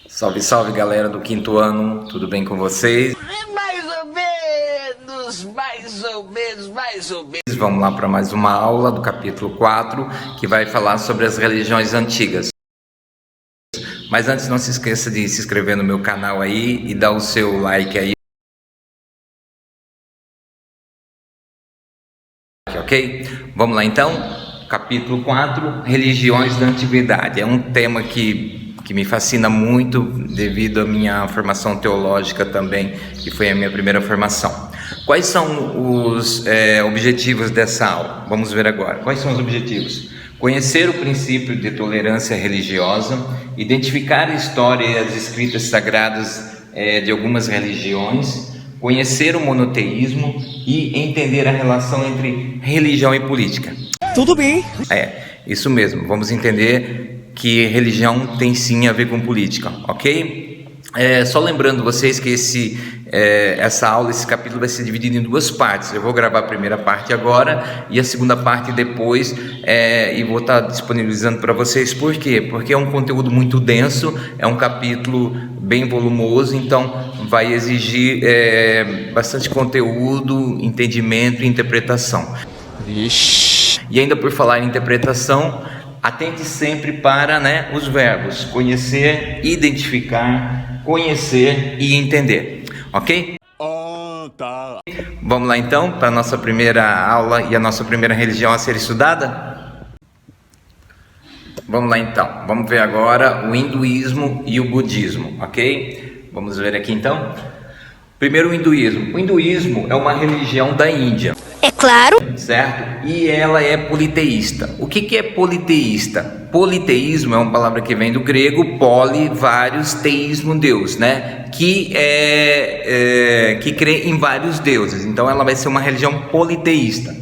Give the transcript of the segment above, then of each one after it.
Salve, salve galera do quinto ano, tudo bem com vocês? Mais ou menos. Vamos lá para mais uma aula do capítulo 4, que vai falar sobre as religiões antigas. Mas antes, não se esqueça de se inscrever no meu canal aí e dar o seu like aí. Ok? Vamos lá então? Capítulo 4, religiões da antiguidade. É um tema que me fascina muito devido à minha formação teológica também, que foi a minha primeira formação. Quais são os objetivos dessa aula? Vamos ver agora. Quais são os objetivos? Conhecer o princípio de tolerância religiosa, identificar a história e as escritas sagradas de algumas religiões, conhecer o monoteísmo e entender a relação entre religião e política. Tudo bem. Isso mesmo. Vamos entender que religião tem sim a ver com política, ok? Só lembrando vocês que essa aula, esse capítulo vai ser dividido em duas partes. Eu vou gravar a primeira parte agora e a segunda parte depois, e vou estar disponibilizando para vocês. Por quê? Porque é um conteúdo muito denso, é um capítulo bem volumoso, então vai exigir bastante conteúdo, entendimento e interpretação. Ixi. E ainda por falar em interpretação, atente sempre para os verbos conhecer, identificar, conhecer e entender, ok? Tá. Vamos lá então para a nossa primeira aula e a nossa primeira religião a ser estudada? Vamos lá então, vamos ver agora o hinduísmo e o budismo, ok? Vamos ver aqui então. Primeiro o hinduísmo. O hinduísmo é uma religião da Índia. É claro. Certo? E ela é politeísta. O que é politeísta? Politeísmo é uma palavra que vem do grego, poli, vários, teísmo, Deus, né? Que crê em vários deuses. Então ela vai ser uma religião politeísta.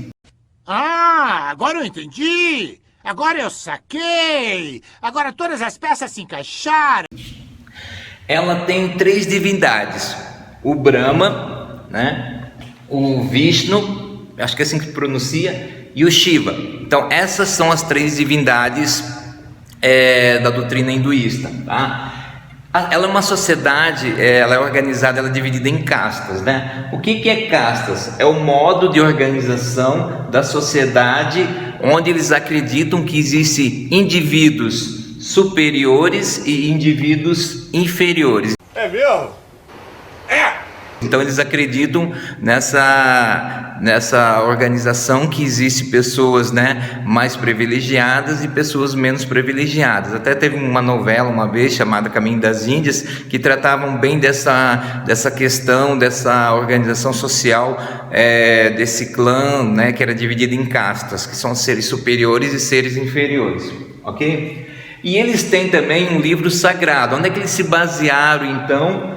Ah, agora eu entendi. Agora eu saquei. Agora todas as peças se encaixaram. Ela tem três divindades: o Brahma, né? O Vishnu, acho que é assim que pronuncia, e o Shiva. Então essas são as três divindades da doutrina hinduísta, tá? Ela é uma sociedade, ela é organizada, ela é dividida em castas, né? O que é castas? É o modo de organização da sociedade onde eles acreditam que existem indivíduos superiores e indivíduos inferiores. É mesmo? Então eles acreditam nessa organização que existe pessoas mais privilegiadas e pessoas menos privilegiadas. Até teve uma novela uma vez chamada Caminho das Índias que tratavam bem dessa questão, dessa organização social, desse clã, que era dividido em castas, que são seres superiores e seres inferiores, ok? E eles têm também um livro sagrado. Onde é que eles se basearam então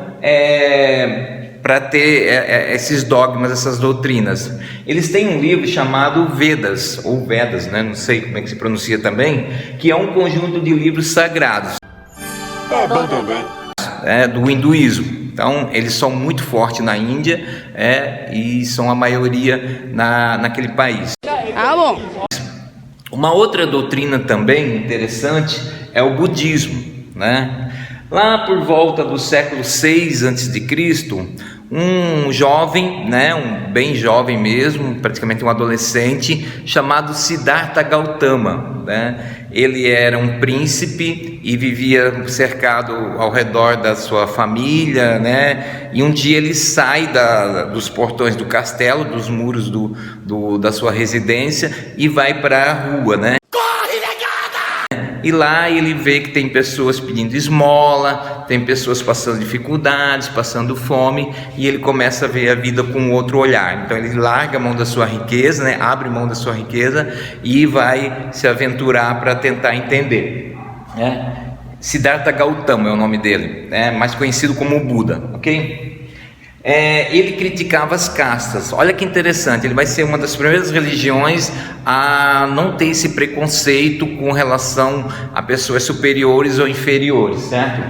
para ter esses dogmas, essas doutrinas? Eles têm um livro chamado Vedas, ou Vedas, não sei como é que se pronuncia também, que é um conjunto de livros sagrados. É bom também. Do hinduísmo. Então eles são muito fortes na Índia, e são a maioria naquele país. Ah, bom. Uma outra doutrina também interessante é o budismo, né? Lá por volta do século 6 a.C., um jovem, um bem jovem mesmo, praticamente um adolescente, chamado Siddhartha Gautama, Ele era um príncipe e vivia cercado ao redor da sua família, E um dia ele sai dos portões do castelo, dos muros da sua residência e vai para a rua, E lá ele vê que tem pessoas pedindo esmola, tem pessoas passando dificuldades, passando fome, e ele começa a ver a vida com outro olhar. Então ele larga a mão da sua riqueza, abre mão da sua riqueza e vai se aventurar para tentar entender. Siddhartha Gautama é o nome dele, mais conhecido como Buda, ok? Ele criticava as castas. Olha que interessante, ele vai ser uma das primeiras religiões a não ter esse preconceito com relação a pessoas superiores ou inferiores, certo?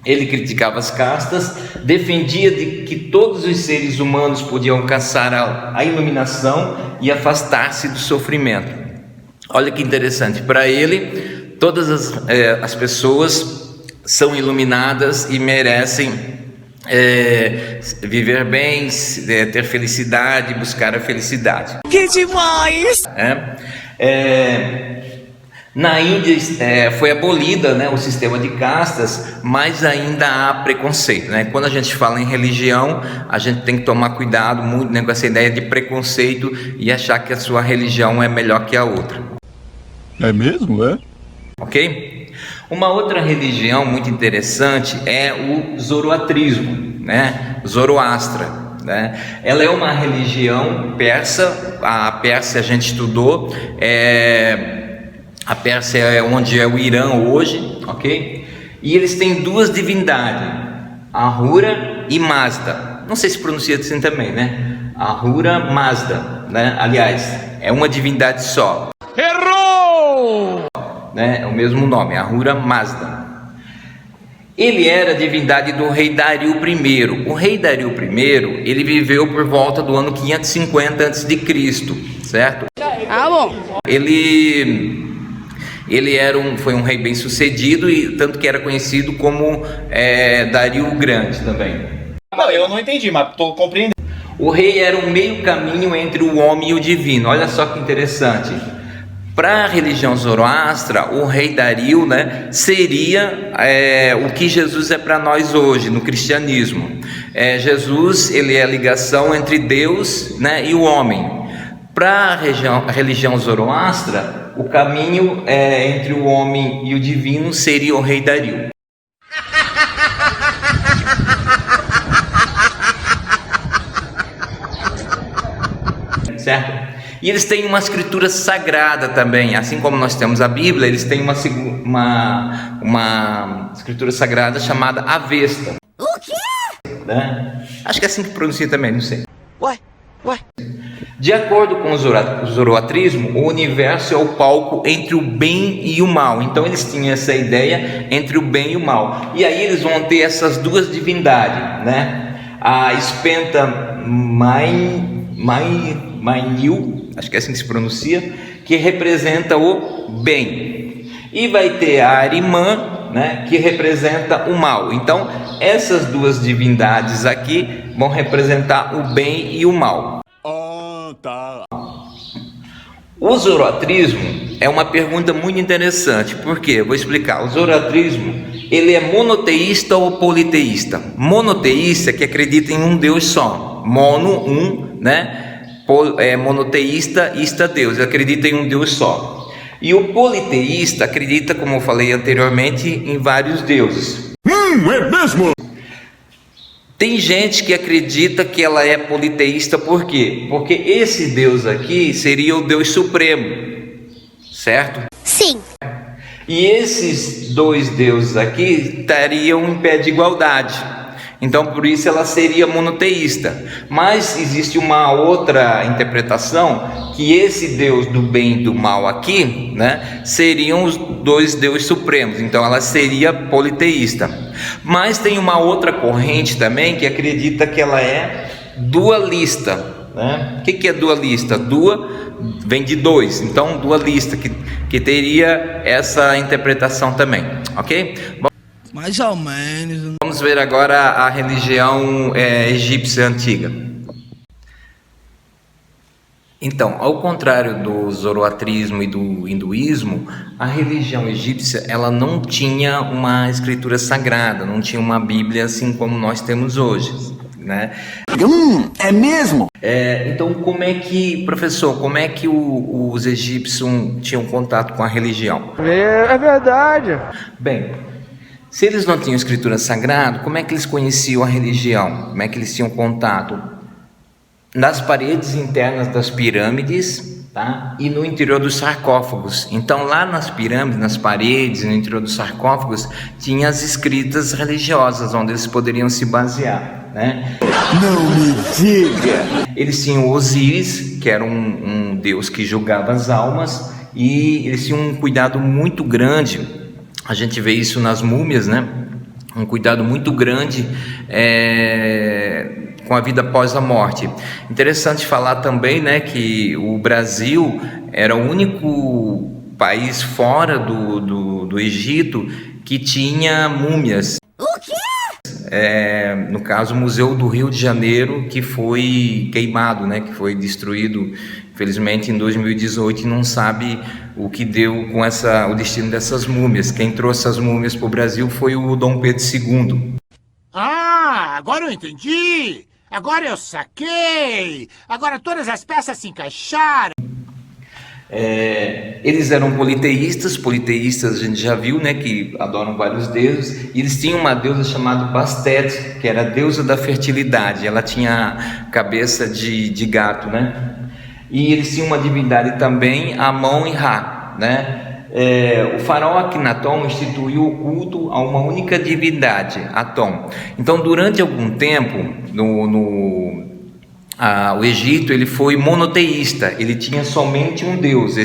Ele criticava as castas, defendia de que todos os seres humanos podiam alcançar a iluminação e afastar-se do sofrimento. Olha que interessante, para ele todas as pessoas são iluminadas e merecem viver bem, ter felicidade, buscar a felicidade. Que demais! Na Índia foi abolida, né, o sistema de castas, mas ainda há preconceito, né? Quando a gente fala em religião, a gente tem que tomar cuidado muito, né, com essa ideia de preconceito e achar que a sua religião é melhor que a outra. É mesmo, é? Ok? Uma outra religião muito interessante é o zoroatrismo, né? Zoroastra, né? Ela é uma religião persa. A Pérsia a gente estudou, a Pérsia é onde é o Irã hoje, ok? E eles têm duas divindades, Ahura e Mazda. Não sei se pronuncia assim também, né? Ahura Mazda, né? Aliás, é uma divindade só. Né? É o mesmo nome, Ahura Mazda. Ele era a divindade do rei Dario I. O rei Dario I, ele viveu por volta do ano 550 a.C., certo? Ah, bom. Ele foi um rei bem sucedido, e tanto que era conhecido como Dario o Grande também. Não, eu não entendi, mas tô compreendendo. O rei era um meio caminho entre o homem e o divino. Olha só que interessante. Para a religião zoroastra, o rei Dario, né, seria o que Jesus é para nós hoje no cristianismo. Jesus, ele é a ligação entre Deus, né, e o homem. Para a religião zoroastra, o caminho entre o homem e o divino seria o rei Dario. Certo? E eles têm uma escritura sagrada também, assim como nós temos a Bíblia, eles têm uma escritura sagrada chamada Avesta. O quê? Né? Acho que é assim que pronuncia também, não sei. Ué? De acordo com o zoroatrismo, o universo é o palco entre o bem e o mal. Então eles tinham essa ideia entre o bem e o mal. E aí eles vão ter essas duas divindades, né? A Spenta Mainil, acho que é assim que se pronuncia, que representa o bem. E vai ter a Arimã, né, que representa o mal. Então essas duas divindades aqui vão representar o bem e o mal. Tá. O zoroatrismo é uma pergunta muito interessante. Por quê? Vou explicar. O zoroatrismo, ele é monoteísta ou politeísta? Monoteísta, que acredita em um Deus só. Mono, né? Monoteísta, ista Deus, acredita em um Deus só. E o politeísta acredita, como eu falei anteriormente, em vários deuses. É mesmo? Tem gente que acredita que ela é politeísta, por quê? Porque esse Deus aqui seria o Deus Supremo, certo? Sim. E esses dois deuses aqui estariam em pé de igualdade. Então por isso ela seria monoteísta. Mas existe uma outra interpretação, que esse Deus do bem e do mal aqui, né, seriam os dois deuses supremos. Então ela seria politeísta. Mas tem uma outra corrente também que acredita que ela é dualista, né? O que é dualista? Dua vem de dois, então dualista, que teria essa interpretação também, ok? Bom, Mais ou menos. vamos ver agora a religião egípcia antiga. Então, ao contrário do zoroatrismo e do hinduísmo, a religião egípcia ela não tinha uma escritura sagrada, não tinha uma Bíblia assim como nós temos hoje, né? É mesmo? Então, professor, como é que os egípcios tinham contato com a religião? É verdade. Bem, se eles não tinham escritura sagrada, como é que eles conheciam a religião? Como é que eles tinham contato? Nas paredes internas das pirâmides, tá? E no interior dos sarcófagos. Então lá nas pirâmides, nas paredes, no interior dos sarcófagos, tinha as escritas religiosas, onde eles poderiam se basear, né? Não me diga! Eles tinham Osíris, que era um deus que julgava as almas, e eles tinham um cuidado muito grande. A gente vê isso nas múmias, né? Um cuidado muito grande com a vida após a morte. Interessante falar também, né, que o Brasil era o único país fora do Egito que tinha múmias. O quê? No caso, o Museu do Rio de Janeiro, que foi queimado, né, que foi destruído, infelizmente, em 2018, e não sabe o que deu com o destino dessas múmias. Quem trouxe as múmias para o Brasil foi o Dom Pedro II. Ah, agora eu entendi! Agora eu saquei! Agora todas as peças se encaixaram! Eles eram politeístas a gente já viu, né, que adoram vários deuses, e eles tinham uma deusa chamada Bastet, que era a deusa da fertilidade. Ela tinha cabeça de gato, né, e eles tinham uma divindade também, Amon e Ra, né. O faraó Akhenaton instituiu o culto a uma única divindade, Atom. Então, durante algum tempo, o Egito, ele foi monoteísta, ele tinha somente um deus,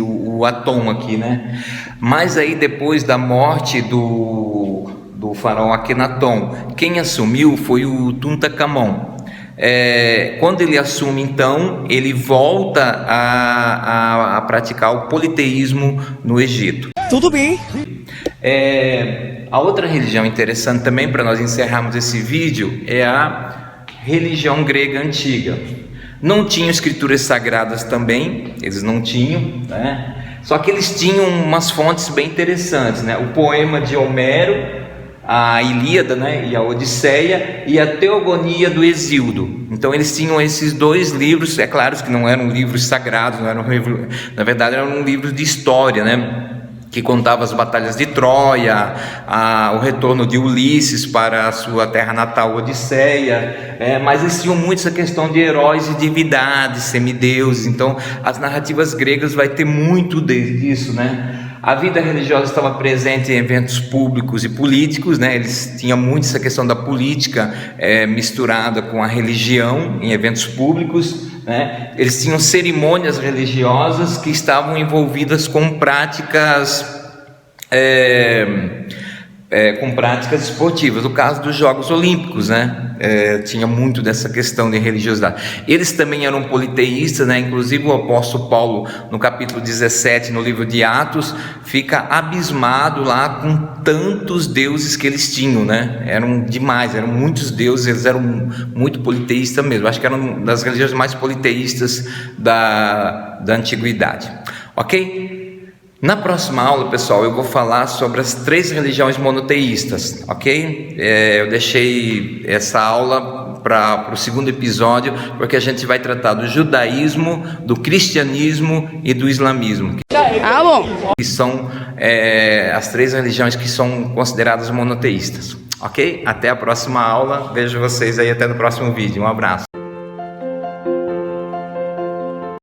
o Atom aqui, né? Mas aí, depois da morte do faraó Akhenaton, quem assumiu foi o Tutankhamon. Quando ele assume, então, ele volta a praticar o politeísmo no Egito. Tudo bem. A outra religião interessante também, para nós encerrarmos esse vídeo, é a religião grega antiga. Não tinham escrituras sagradas também, eles não tinham, né? Só que eles tinham umas fontes bem interessantes, né? O poema de Homero, a Ilíada, né, e a Odisseia, e a Teogonia do Hesíodo. Então eles tinham esses dois livros, é claro que não eram livros sagrados, não eram na verdade eram livros de história, né, que contava as batalhas de Troia, o retorno de Ulisses para a sua terra natal, Odisseia, mas eles tinham muito essa questão de heróis e divindades, semideuses. Então as narrativas gregas vai ter muito disso, né? A vida religiosa estava presente em eventos públicos e políticos, né? Eles tinham muito essa questão da política misturada com a religião em eventos públicos, né? Eles tinham cerimônias religiosas que estavam envolvidas com práticas esportivas. No caso dos Jogos Olímpicos, né? Tinha muito dessa questão de religiosidade. Eles também eram politeístas, né? Inclusive o apóstolo Paulo, no capítulo 17, no livro de Atos, fica abismado lá com tantos deuses que eles tinham, né? Eram demais, eram muitos deuses, eles eram muito politeístas mesmo. Acho que eram das religiões mais politeístas da antiguidade. Ok? Na próxima aula, pessoal, eu vou falar sobre as 3 religiões monoteístas, ok? Eu deixei essa aula para o segundo episódio, porque a gente vai tratar do judaísmo, do cristianismo e do islamismo, Ah, bom. que são as 3 religiões que são consideradas monoteístas, ok? Até a próxima aula, vejo vocês aí até no próximo vídeo, um abraço.